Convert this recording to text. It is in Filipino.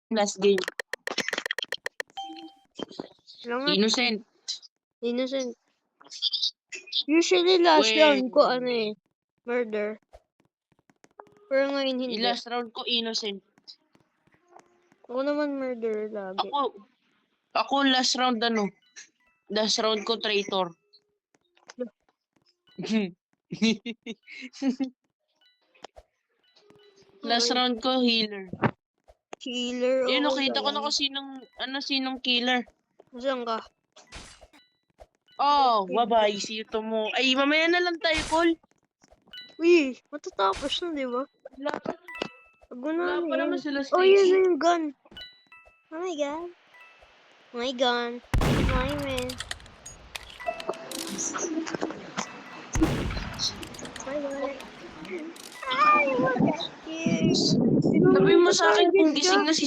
Last game. Innocent. Innocent. Usually last round ko murder. Pero ngayon hindi. Last round ko innocent. Ako naman murder lagi. Ako last round Last round ko traitor. Last round ko healer. Healer. Nakita ko na kung sinong killer. Saan ka? Bye-bye. See you tomorrow. Ay, mamaya na lang tayo, call. Uy, matatapos na, di ba? Wala pa naman sila Oh, yun na yung gun. Oh my god. My gun. My man. My god. Ay, what the heck? Sabi mo sa akin kung gising na si